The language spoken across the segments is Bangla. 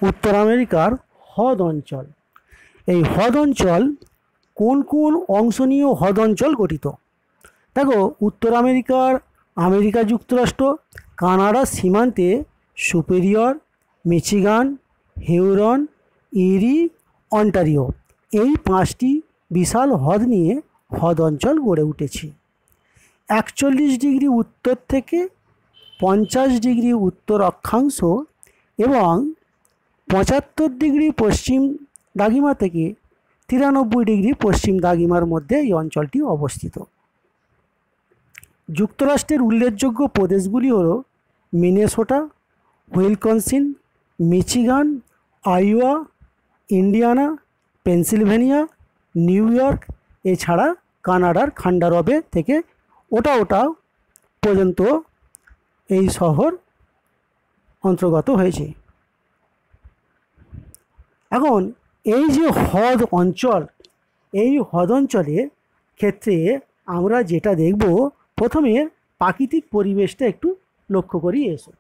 উত্তর আমেরিকার হ্রদ অঞ্চল। এই হ্রদ অঞ্চল কোন কোন অংশ নিয়ে হ্রদ অঞ্চল গঠিত? দেখো, উত্তর আমেরিকার আমেরিকা যুক্তরাষ্ট্র কানাডা সীমান্তে সুপিরিয়র, মিচিগান, হিউরন, ইরি, অন্টারিও এই 5টি বিশাল হ্রদ নিয়ে হ্রদ অঞ্চল গড়ে উঠেছে। 41 ডিগ্রি উত্তর থেকে 50 ডিগ্রি উত্তর অক্ষাংশ এবং 75 ডিগ্রি পশ্চিম দ্রাঘিমা থেকে 93 ডিগ্রি পশ্চিম দ্রাঘিমার মধ্যে এই অঞ্চলটি অবস্থিত। যুক্তরাষ্ট্রের উল্লেখযোগ্য প্রদেশগুলি হল Minnesota, Wisconsin, Michigan, আইওয়া, Indiana, Pennsylvania, new York, এছাড়া কানাডার খান্ডারবে থেকে ওটা পর্যন্ত এই শহর অন্তর্গত হয়েছে। এখন এই যে হ্রদ অঞ্চল, এই হ্রদ অঞ্চলের ক্ষেত্রে আমরা যেটা দেখব, প্রথমে প্রাকৃতিক পরিবেশটা একটু লক্ষ্য করি এসো।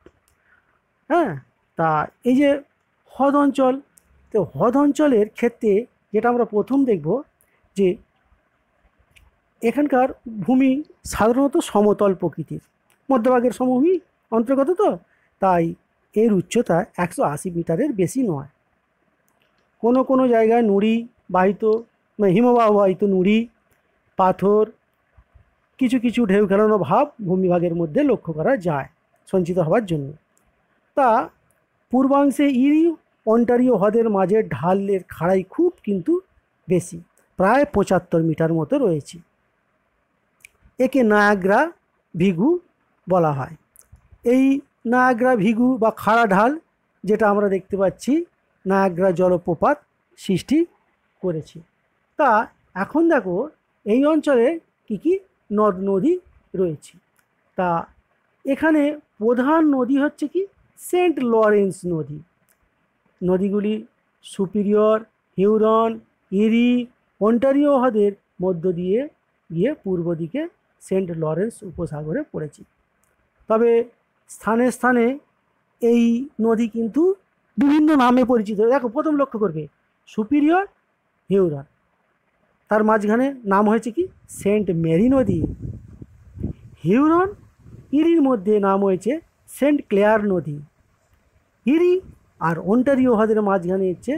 হ্যাঁ, তা এই যে হ্রদ অঞ্চল, তো হ্রদ অঞ্চলের ক্ষেত্রে যেটা আমরা প্রথম দেখব যে এখানকার ভূমি সাধারণত সমতল প্রকৃতির, মধ্যভাগের সমভূমি অন্তর্গত, তো তাই এর উচ্চতা 180 মিটারের বেশি নয়। কোনো কোনো জায়গায় নুড়ি বাহিত, হিমবাহ বাহিত নুড়ি, পাথর, কিছু কিছু ঢেউ খেলানো ভাব ভূমিভাগের মধ্যে লক্ষ্য করা যায় সঞ্চিত হওয়ার জন্য। তা পূর্বাংশে ইরি অন্টারিও হ্রদের মাঝে ঢালের খাড়াই খুব কিন্তু বেশি, প্রায় 75 মিটার মতো রয়েছে। একে নায়াগ্রা ভিগু বলা হয়। এই নায়াগ্রা ভিগু বা খাড়া ঢাল যেটা আমরা দেখতে পাচ্ছি, নায়াগ্রা জলপ্রপাত সৃষ্টি করেছে। তা এখন দেখো এই অঞ্চলে কি কি নদ নদী রয়েছে। তা এখানে প্রধান নদী হচ্ছে কি সেন্ট লরেন্স নদী। নদীগুলি সুপিরিয়র, হিউরন, ইরি, অন্টারিও হ্রদের মধ্য দিয়ে গিয়ে পূর্ব দিকে সেন্ট লরেন্স উপসাগরে পড়েছে। তবে স্থানে স্থানে এই নদী কিন্তু বিভিন্ন নামে পরিচিত। দেখো, প্রথম লক্ষ্য করবে সুপিরিয়র, হিউরন, তার মাঝখানে নাম হয়েছে কি সেন্ট মেরি নদী। হিউরন, ইরির মধ্যে নাম হয়েছে সেন্ট ক্লেয়ার নদী। ইরি আর অন্টারিও হ্রদের মাঝখানে হচ্ছে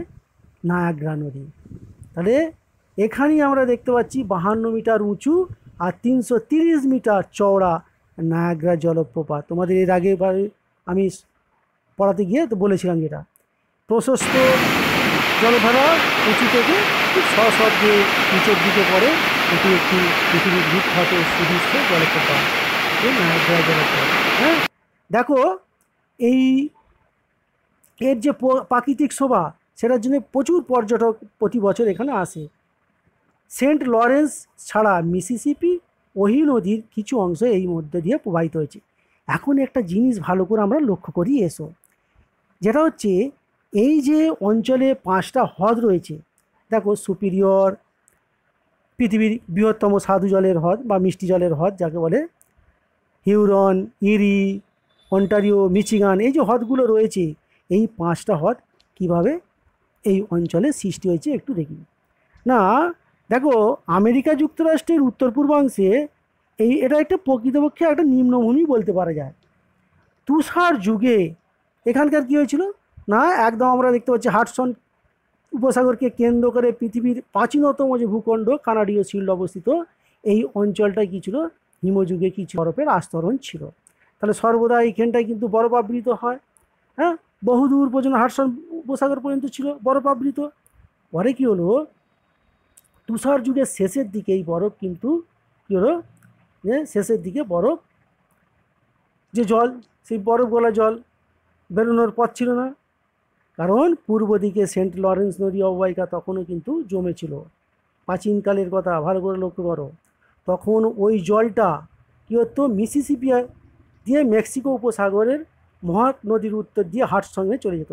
নায়াগ্রা নদী। তাহলে এখানেই আমরা দেখতে পাচ্ছি 52 মিটার উঁচু আর 330 মিটার চওড়া নায়াগ্রা জলপ্রপাত। তোমাদের এর আগে আমি পড়াতে গিয়ে তো বলেছিলাম, যেটা প্রশস্ত জলধারা উঁচু থেকে খুব সশব্দে নিচের দিকে পড়ে, এটি একটি পৃথিবীর বিখ্যাত সুদৃশ্য জলপ্রপাত, নায়াগ্রা জলপ্রপাত। হ্যাঁ, দেখো এই এর যে প্রাকৃতিক শোভা, সেটার জন্য প্রচুর পর্যটক প্রতি বছর এখানে আসে। সেন্ট লরেন্স ছাড়া মিসিসিপি, ওহি নদীর কিছু অংশ এই মধ্যে দিয়ে প্রবাহিত হয়েছে। এখন একটা জিনিস ভালো করে আমরা লক্ষ্য করি এসো, যেটা হচ্ছে এই যে অঞ্চলে 5টা হ্রদ রয়েছে। দেখো, সুপিরিয়র পৃথিবীর বৃহত্তম স্বাদু জলের হ্রদ বা মিষ্টি জলের হ্রদ যাকে বলে, হিউরন, ইরি, অন্টারিও, মিচিগান, এই যে হ্রদগুলো রয়েছে, এই 5টা হ্রদ কীভাবে এই অঞ্চলে সৃষ্টি হয়েছে একটু দেখি। না, দেখো, আমেরিকা যুক্তরাষ্ট্রের উত্তর পূর্বাংশে এটা একটা প্রকৃতপক্ষে একটা নিম্নভূমি বলতে পারা যায়। তুষার যুগে এখানকার কী হয়েছিল না, একদম আমরা দেখতে পাচ্ছি হাডসন উপসাগরকে কেন্দ্র করে পৃথিবীর প্রাচীনতম যে ভূখণ্ড কানাডীয় শিল্ড অবস্থিত, এই অঞ্চলটায় কী ছিল, হিমযুগে কিছু বরফের আস্তরণ ছিল। তাহলে সর্বদা এইখানটায় কিন্তু বরফ আবৃত হয়। হ্যাঁ, বহুদূর পর্যন্ত হাডসন উপসাগর পর্যন্ত ছিল বরফ আবৃত। পরে কী হলো, তুষার যুগের শেষের দিকে এই বরফ কিন্তু কী হলো, যে শেষের দিকে বরফ যে জল, সেই বরফ গলা জল বেরোনোর পথ ছিল না, কারণ পূর্ব দিকে সেন্ট লরেন্স নদী অববাহিকা তখনও কিন্তু জমেছিল। প্রাচীনকালের কথা ভালো করে লক্ষ্য করো, তখন ওই জলটা কী হতো, মিসিসিপি দিয়ে মেক্সিকো উপসাগরের মহানদীর উত্তর দিয়ে হাডসনে চলে যেত।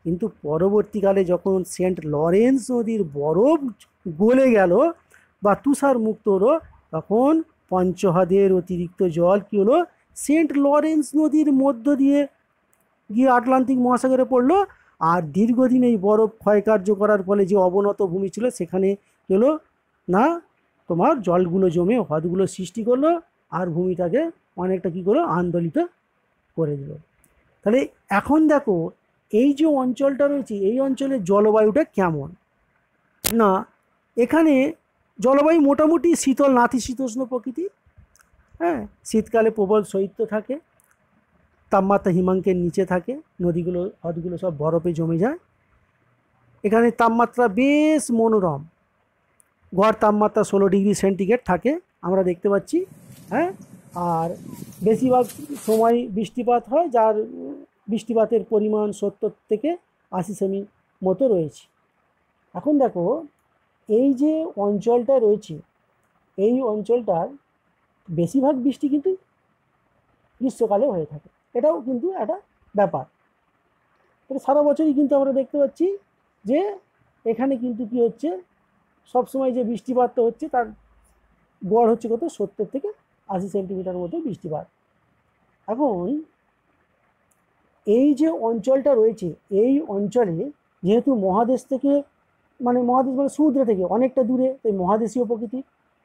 কিন্তু পরবর্তীকালে যখন সেন্ট লরেন্স নদীর বরফ গলে গেল বা তুষার মুক্ত হলো, তখন পঞ্চহ্রদের অতিরিক্ত জল কী হলো, সেন্ট লরেন্স নদীর মধ্য দিয়ে গিয়ে আটলান্টিক মহাসাগরে পড়লো, আর দীর্ঘদিন এই বরফ ক্ষয়কার্য করার ফলে যে অবনত ভূমি ছিল সেখানে হলো না তোমার জলগুলো জমে হ্রদগুলো সৃষ্টি করলো আর ভূমিটাকে অনেকটা কী করলো আন্দোলিত করে দিল। তাহলে এখন দেখো এই যে অঞ্চলটা রয়েছে এই অঞ্চলের জলবায়ুটা কেমন না, এখানে জলবায়ু মোটামুটি শীতল নাতিশীতোষ্ণ প্রকৃতি। হ্যাঁ, শীতকালে প্রবল শৈত্য থাকে, তাপমাত্রা হিমাঙ্কের নিচে থাকে, নদীগুলো হ্রদগুলো সব বরফে জমে যায়। এখানে তাপমাত্রা বেশ মনোরম, গড় তাপমাত্রা 16 ডিগ্রি সেন্টিগ্রেড থাকে আমরা দেখতে পাচ্ছি। হ্যাঁ, আর বেশিরভাগ সময় বৃষ্টিপাত হয়, যার বৃষ্টিপাতের পরিমাণ 70 থেকে 80 সেমি মতো রয়েছে। এখন দেখো এই যে অঞ্চলটা রয়েছে এই অঞ্চলটার বেশিরভাগ বৃষ্টি কিন্তু গ্রীষ্মকালে হয়ে থাকে, এটাও কিন্তু একটা ব্যাপার। তবে সারা বছরই কিন্তু আমরা দেখতে পাচ্ছি যে এখানে কিন্তু কি হচ্ছে, সবসময় যে বৃষ্টিপাতটা হচ্ছে তার গড় হচ্ছে কত 70 থেকে 80 সেন্টিমিটার মতো বৃষ্টিপাত। এখন এই যে অঞ্চলটা রয়েছে এই অঞ্চলে যেহেতু মহাদেশ থেকে মহাদেশ সমুদ্র থেকে অনেকটা দূরে, তাই মহাদেশীয় প্রকৃতি।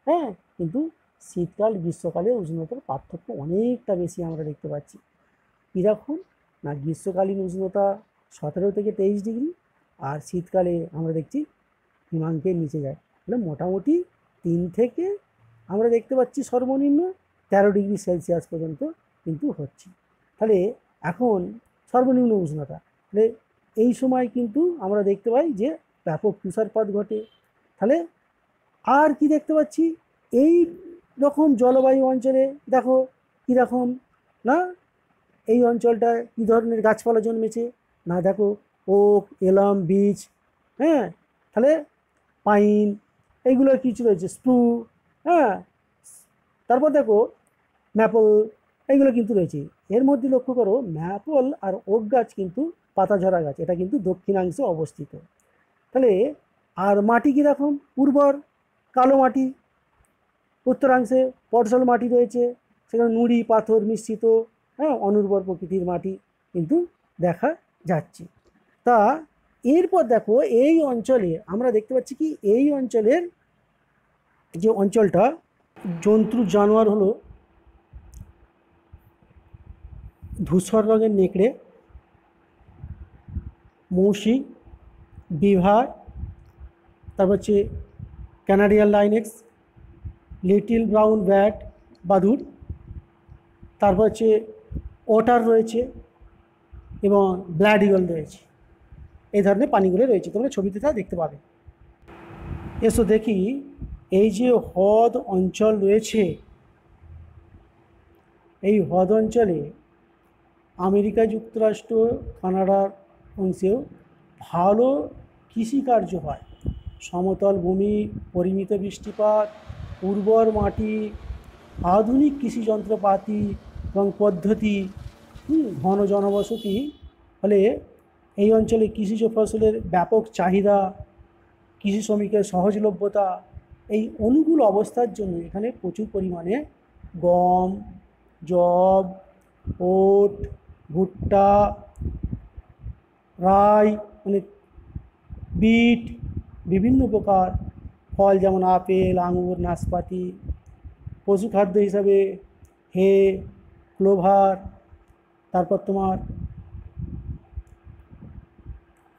হ্যাঁ, কিন্তু শীতকাল গ্রীষ্মকালে উষ্ণতার পার্থক্য অনেকটা বেশি আমরা দেখতে পাচ্ছি। কীরকম না, গ্রীষ্মকালীন উষ্ণতা 17 থেকে 23 ডিগ্রি, আর শীতকালে আমরা দেখছি হিমাঙ্কের নিচে যায়, মানে মোটামুটি 3 থেকে আমরা দেখতে পাচ্ছি সর্বনিম্ন 13 ডিগ্রি সেলসিয়াস পর্যন্ত কিন্তু হচ্ছে। তাহলে এখন সর্বনিম্ন উষ্ণতা, তাহলে এই সময় কিন্তু আমরা দেখতে পাই যে ব্যাপক তুষারপাত ঘটে। তাহলে আর কি দেখতে পাচ্ছি, এই রকম জলবায়ু অঞ্চলে দেখো কীরকম না, এই অঞ্চলটায় কী ধরনের গাছপালা জন্মেছে না, দেখো ওক, এলাম, বীচ, হ্যাঁ, তাহলে পাইন, এইগুলো কিছু রয়েছে, স্প্রু, হ্যাঁ, তারপর দেখো ম্যাপল, এইগুলো কিন্তু রয়েছে। এর মধ্যে লক্ষ্য করো ম্যাপল আর ওক গাছ কিন্তু পাতাঝরা গাছ, এটা কিন্তু দক্ষিণাংশে অবস্থিত। তাহলে আর মাটি কীরকম, উর্বর কালো মাটি, উত্তরাংশে পটসল মাটি রয়েছে, সেখানে নুড়ি পাথর মিশ্রিত, হ্যাঁ, অনুর্বর প্রকৃতির মাটি কিন্তু দেখা যাচ্ছে। তা এরপর দেখো এই অঞ্চলে আমরা দেখতে পাচ্ছি কি, এই অঞ্চলের যে অঞ্চলটা জন্তু জানোয়ার হলো ধূসর রঙের নেকড়ে, মৌসি, বিভার, তারপর হচ্ছে ক্যানাডিয়ান লাইনেক্স, লিটিল ব্রাউন ব্যাট বাদুড়, তারপর হচ্ছে ওটার রয়েছে এবং ব্ল্যাড ইগল রয়েছে। এই ধরনের প্রাণীগুলো রয়েছে, তোমরা ছবিতে তা দেখতে পাবে। এসো দেখি এই যে হ্রদ অঞ্চল রয়েছে, এই হ্রদ অঞ্চলে আমেরিকা যুক্তরাষ্ট্র কানাডার অংশেও ভালো কৃষিকার্য হয়। সমতল ভূমি, পরিমিত বৃষ্টিপাত, উর্বর মাটি, আধুনিক কৃষি যন্ত্রপাতি এবং পদ্ধতি, ঘন জনবসতি ফলে এই অঞ্চলে কৃষিজ ফসলের ব্যাপক চাহিদা, কৃষি শ্রমিকের সহজলভ্যতা, এই অনুকূল অবস্থার জন্য এখানে প্রচুর পরিমাণে গম, যব, ওট, ভুট্টা, রাই, বিট, বিভিন্ন প্রকার ফল যেমন আপেল, আঙুর, নাশপাতি, পশুখাদ্য হিসাবে হে, ক্লোভার, তারপর তোমার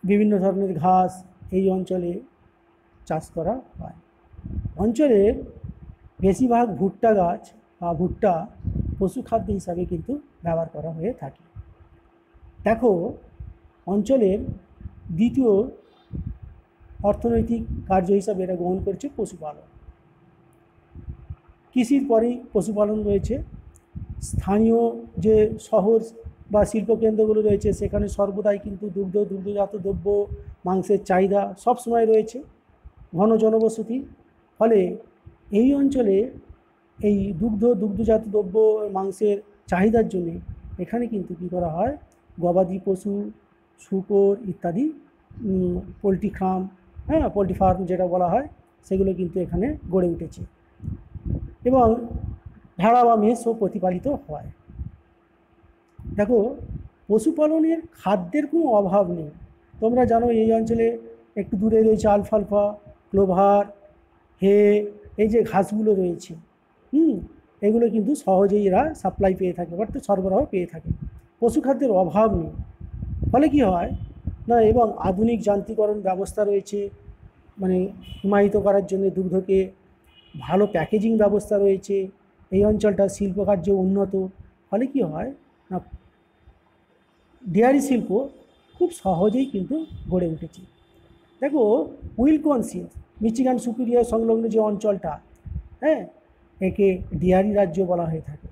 বিভিন্ন ধরনের ঘাস এই অঞ্চলে চাষ করা হয়। অঞ্চলের বেশিরভাগ ভুট্টা গাছ বা ভুট্টা পশুখাদ্য হিসাবে কিন্তু ব্যবহার করা হয়ে থাকে। দেখো অঞ্চলের দ্বিতীয় অর্থনৈতিক কার্য হিসাবে এটা গ্রহণ করছে পশুপালন। কৃষির পরেই পশুপালন রয়েছে। স্থানীয় যে শহর বা শিল্পকেন্দ্রগুলো রয়েছে সেখানে সর্বদাই কিন্তু দুগ্ধজাত দ্রব্য, মাংসের চাহিদা সবসময় রয়েছে, ঘন জনবসতি। ফলে এই অঞ্চলে এই দুগ্ধজাত দ্রব্য মাংসের চাহিদার জন্যে এখানে কিন্তু কী করা হয়, গবাদি পশু, শূকর ইত্যাদি পোলট্রি ফার্ম, হ্যাঁ, পোলট্রি ফার্ম যেটা বলা হয় সেগুলো কিন্তু এখানে গড়ে উঠেছে এবং ভেড়া বা মেষও প্রতিপালিত হয়। দেখো পশুপালনের খাদ্যের কোনো অভাব নেই, তোমরা জানো এই অঞ্চলে একটু দূরে রয়েছে আলফালফা, ক্লোভার, হে, এই যে ঘাসগুলো রয়েছে, এগুলো কিন্তু সহজেই এরা সাপ্লাই পেয়ে থাকে, অর্থাৎ সরবরাহ পেয়ে থাকে। পশুখাদ্যের অভাব নেই। ফলে কি হয় না, এবং আধুনিক যান্ত্রিকরণ ব্যবস্থা রয়েছে, মানে হিমায়িত করার জন্য দুগ্ধকে ভালো প্যাকেজিং ব্যবস্থা রয়েছে। এই অঞ্চলটা শিল্পকার্য উন্নত। ফলে কি হয় না, ডেয়ারি শিল্প খুব সহজেই কিন্তু গড়ে উঠেছে। দেখো উইসকনসিন, মিচিগান সুপিরিয়র সংলগ্ন যে অঞ্চলটা, হ্যাঁ, একে ডেয়ারি রাজ্য বলা হয়ে থাকে।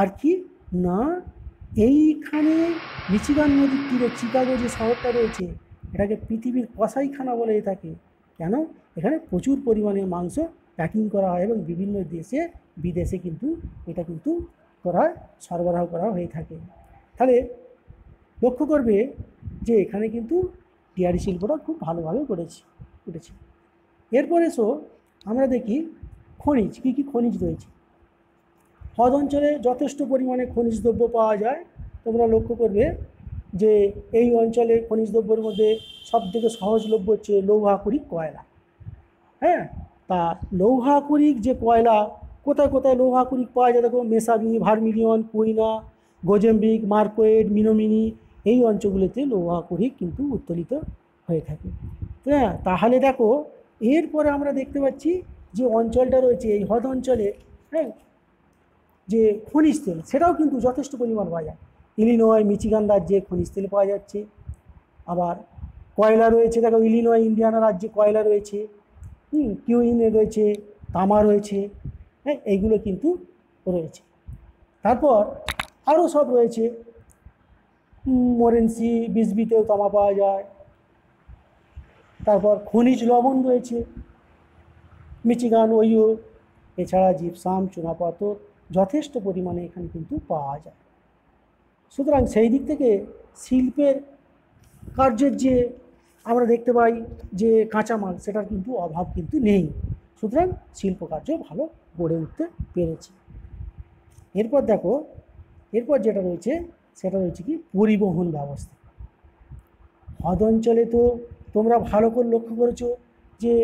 আর কি না, এইখানে মিচিগান নদীর তীরে চিকাগো যে শহরটা রয়েছে, এটাকে পৃথিবীর কসাইখানা বলে থাকে। কেন? এখানে প্রচুর পরিমাণে মাংস প্যাকিং করা হয় এবং বিভিন্ন দেশে বিদেশে কিন্তু এটা কিন্তু সরবরাহ করা হয়ে থাকে। তাহলে লক্ষ্য করবে যে এখানে কিন্তু ডেয়ারি শিল্পটা খুব ভালোভাবে উঠেছে। এরপর এসো আমরা দেখি খনিজ, কী কী খনিজ রয়েছে। হ্রদ অঞ্চলে যথেষ্ট পরিমাণে খনিজ দ্রব্য পাওয়া যায়। তোমরা লক্ষ্য করবে যে এই অঞ্চলে খনিজ দ্রব্যের মধ্যে সবথেকে সহজলভ্য হচ্ছে লৌহাকুরিক কয়লা। হ্যাঁ, তা লৌহাকুরিক যে কয়লা, কোথায় কোথায় লৌহাকুরিক পাওয়া যায় দেখো, মেসাবি, ভার্মিলিয়ন, কুইনা, গোজেম্বিক, মার্কোয়েড, মিনোমিনি, এই অঞ্চলগুলোতে লৌহাকুরিক কিন্তু উত্তোলিত হয়ে থাকে। হ্যাঁ, তাহলে দেখো এরপরে আমরা দেখতে পাচ্ছি যে অঞ্চলটা রয়েছে এই হ্রদ অঞ্চলে, হ্যাঁ, যে খনিজ তেল সেটাও কিন্তু যথেষ্ট পরিমাণ পাওয়া যায়। ইলিনয়, মিচিগান রাজ্যে খনিজ তেল পাওয়া যাচ্ছে। আবার কয়লা রয়েছে, দেখো ইলিনয়, ইন্ডিয়ানা রাজ্যে কয়লা রয়েছে, কিউইনে রয়েছে, তামা রয়েছে, হ্যাঁ, এইগুলো কিন্তু রয়েছে। তারপর আরও সব রয়েছে, মোরেন্সি, বিসবিতেও তামা পাওয়া যায়। তারপর খনিজ লবণ রয়েছে, মিচিগান, ওইও, এছাড়া জিপসাম, চুনাপাথর যথেষ্ট পরিমাণে এখানে কিন্তু পাওয়া যায়। সুতরাং সেই দিক থেকে শিল্পের কার্যের যে আমরা দেখতে পাই যে কাঁচামাল, সেটার কিন্তু অভাব কিন্তু নেই। সুতরাং শিল্প কার্য ভালো গড়ে উঠতে পেরেছে। এরপর দেখো, এরপর যেটা রয়েছে সেটা রয়েছে কি পরিবহন ব্যবস্থা। হ্রদ অঞ্চলে তো তোমরা ভালো করে লক্ষ্য করেছো যে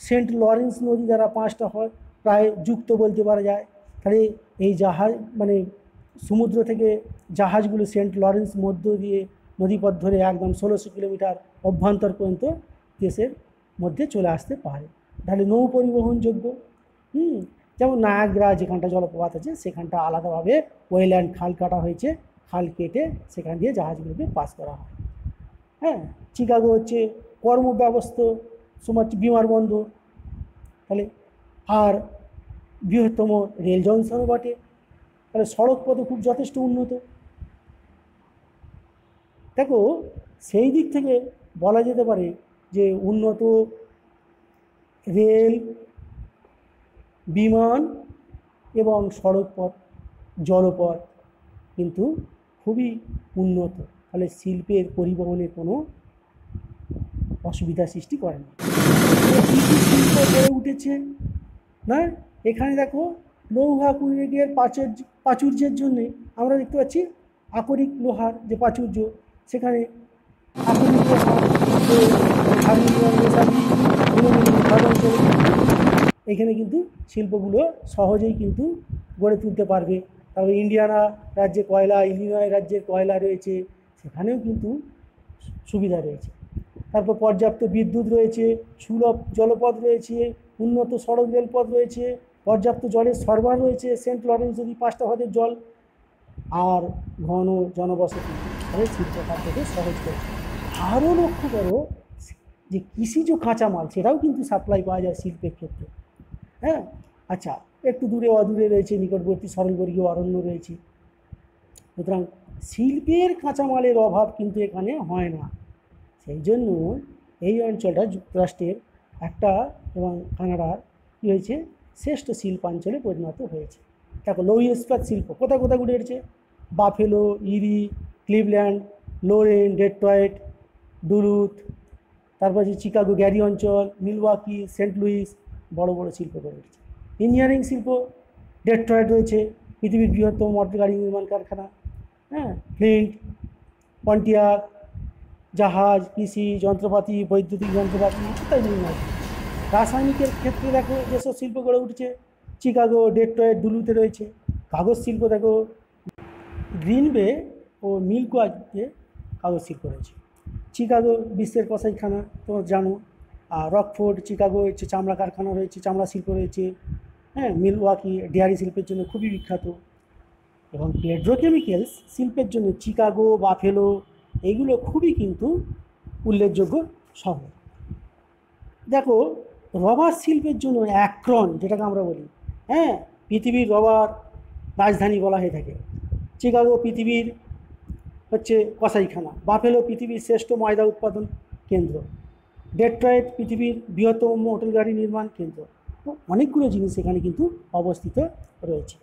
সেন্ট লরেন্স নদী দ্বারা 5টা হ্রদ প্রায় যুক্ত বলতে পারা যায়। তাহলে এই জাহাজ, মানে সমুদ্র থেকে জাহাজগুলো সেন্ট লরেন্স মধ্য দিয়ে নদীপথ ধরে একদম 1600 কিলোমিটার অভ্যন্তর পর্যন্ত দেশের মধ্যে চলে আসতে পারে। তাহলে নৌ পরিবহনযোগ্য। যেমন নায়াগ্রা যেখানটা জলপ্রপাত আছে, সেখানটা আলাদাভাবে ওয়েল্যান্ড খাল কাটা হয়েছে, খাল কেটে সেখান দিয়ে জাহাজগুলোকে পাস করা হয়। হ্যাঁ, চিকাগো হচ্ছে কর্মব্যবস্থ বিমানবন্দর। তাহলে আর বৃহত্তম রেল জংশনও বটে। তাহলে সড়ক পথও খুব যথেষ্ট উন্নত। দেখো সেই দিক থেকে বলা যেতে পারে যে উন্নত রেল, বিমান এবং সড়কপথ, জলপথ কিন্তু খুবই উন্নত। তাহলে শিল্পের পরিবহনে কোনো অসুবিধা সৃষ্টি করে না। শিল্প গড়ে উঠেছে না, এখানে দেখো লৌহাকুরিকের প্রাচুর্যের জন্যে আমরা দেখতে পাচ্ছি আকরিক লোহার যে প্রাচুর্য, সেখানে আকরিক এখানে কিন্তু শিল্পগুলো সহজেই কিন্তু গড়ে তুলতে পারবে। তবে ইন্ডিয়ানা রাজ্যে কয়লা, ইলিনয় রাজ্যের কয়লা রয়েছে, সেখানেও কিন্তু সুবিধা রয়েছে। তারপর পর্যাপ্ত বিদ্যুৎ রয়েছে, সুলভ জলপথ রয়েছে, উন্নত সড়ক রেলপথ রয়েছে, পর্যাপ্ত জলের সরবরাহ রয়েছে। সেন্ট লরেন্স যদি 5টা হ্রদের জল, আর ঘন জনবসতি, তাহলে শিল্প কার্যকে সহজ করেছে। আরও লক্ষ্য করো যে কৃষিজ কাঁচামাল সেটাও কিন্তু সাপ্লাই পাওয়া যায় শিল্পের ক্ষেত্রে। হ্যাঁ, আচ্ছা, একটু দূরে অদূরে রয়েছে নিকটবর্তী সরলবর্গীয় অরণ্য রয়েছে। সুতরাং শিল্পের কাঁচামালের অভাব কিন্তু এখানে হয় না। সেই জন্য এই অঞ্চলটা যুক্তরাষ্ট্রের একটা এবং কানাডার কী হয়েছে, শ্রেষ্ঠ শিল্পাঞ্চলে পরিণত হয়েছে। দেখো লৌহ ইস্পাত শিল্প কোথায় কোথায় গড়ে উঠেছে, বাফেলো, ইরি, ক্লিভল্যান্ড, লোরেন, ডেট্রয়েট, ডুলুথ, তারপর যে চিকাগো, গ্যারি অঞ্চল, মিলওয়াকি, সেন্ট লুইস, বড় বড় শিল্প গড়ে উঠেছে। ইঞ্জিনিয়ারিং শিল্প, ডেট্রয়েট রয়েছে পৃথিবীর বৃহত্তম মোটর গাড়ি নির্মাণ কারখানা। হ্যাঁ, ফ্লিন্ট, পন্টিয়াক, জাহাজ, কৃষি যন্ত্রপাতি, বৈদ্যুতিক যন্ত্রপাতি ইত্যাদি নির্মাণ। রাসায়নিকের ক্ষেত্রে দেখো যেসব শিল্প গড়ে উঠেছে, চিকাগো, ডেট্রয়েট, ডুলুতে রয়েছে। কাগজ শিল্প দেখো গ্রিন বে ও মিল্কওয়াতে কাগজ শিল্প রয়েছে। চিকাগো বিশ্বের কসাইখানা তোমরা জানো। আর রকফোর্ড, চিকাগো হচ্ছে চামড়া কারখানা রয়েছে, চামড়া শিল্প রয়েছে। হ্যাঁ, মিলওয়াকি ডেয়ারি শিল্পের জন্য খুবই বিখ্যাত। এবং পেট্রোকেমিক্যালস শিল্পের জন্য চিকাগো, বাফেলো এইগুলো খুবই কিন্তু উল্লেখযোগ্য শহর। দেখো রবার শিল্পের জন্য অ্যাক্রন, যেটাকে আমরা বলি, হ্যাঁ, পৃথিবীর রবার রাজধানী বলা হয়ে থাকে। চিকাগো পৃথিবীর হচ্ছে কসাইখানা, বাফেলো পৃথিবীর শ্রেষ্ঠ ময়দা উৎপাদন কেন্দ্র, ডেট্রয়েট পৃথিবীর বৃহত্তম মোটর গাড়ি নির্মাণ কেন্দ্র। অনেকগুলো জিনিস এখানে কিন্তু অবস্থিত রয়েছে।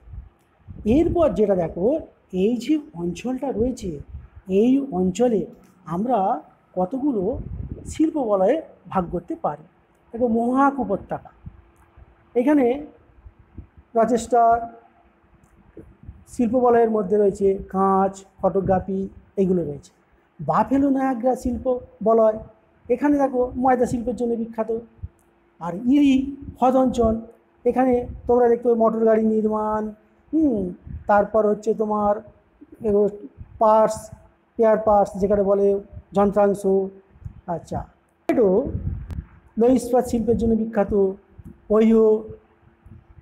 এরপর যেটা দেখো, এই যে অঞ্চলটা রয়েছে, এই অঞ্চলে আমরা কতগুলো শিল্প বলয়ে ভাগ করতে পারি। দেখো মোহাক উপত্যকা, এখানে রচেস্টার শিল্প বলয়ের মধ্যে রয়েছে কাঁচ, ফটোগ্রাফি এগুলো রয়েছে। বাফেলো নায়াগ্রা শিল্প বলয়, এখানে দেখো ময়দা শিল্পের জন্য বিখ্যাত। আর ইরি হ্রদ অঞ্চল, এখানে তোমরা দেখতে মোটর গাড়ি নির্মাণ, তারপর হচ্ছে তোমার পার্টস, পেয়ার পার্টস যেখানে বলে যন্ত্রাংশ। আচ্ছা, এটো লৌহ ইস্পাত শিল্পের জন্য বিখ্যাত। ওহিও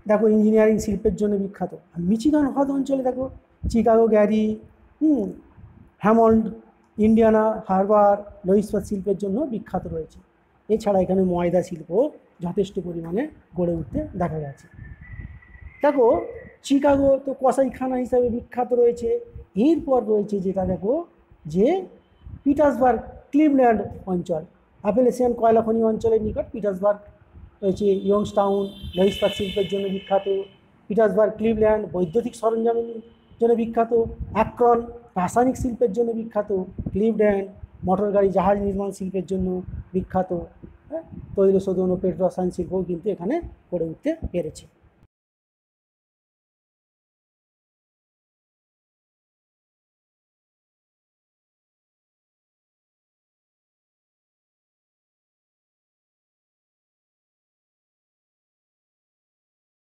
দেখো ইঞ্জিনিয়ারিং শিল্পের জন্য বিখ্যাত। আর মিচিগান হ্রদ অঞ্চলে দেখো Chicago, Gary, Hammond, Indiana Harbor লৌহ ইস্পাত শিল্পের জন্য বিখ্যাত রয়েছে। এছাড়া এখানে ময়দা শিল্প যথেষ্ট পরিমাণে গড়ে উঠতে দেখা গেছে। দেখো চিকাগো তো কসাইখানা হিসাবে বিখ্যাত রয়েছে। এরপর রয়েছে যেটা দেখো যে পিটার্সবার্গ, ক্লিভল্যান্ড অঞ্চল, অ্যাপেলেশিয়ান কয়লা খনি অঞ্চলের নিকট পিটার্সবার্গ রয়েছে। ইয়ংস্টাউন লৌহ ইস্পাত শিল্পের জন্য বিখ্যাত। পিটার্সবার্গ, ক্লিভল্যান্ড বৈদ্যুতিক সরঞ্জামের জন্য বিখ্যাত। অ্যাক্রন রাসায়নিক শিল্পের জন্য বিখ্যাত। ক্লিভল্যান্ড মোটর গাড়ি, জাহাজ নির্মাণ শিল্পের জন্য বিখ্যাত। তৈল শোধন ও পেট্রো রসায়ন শিল্পও কিন্তু এখানে গড়ে উঠতে পেরেছে।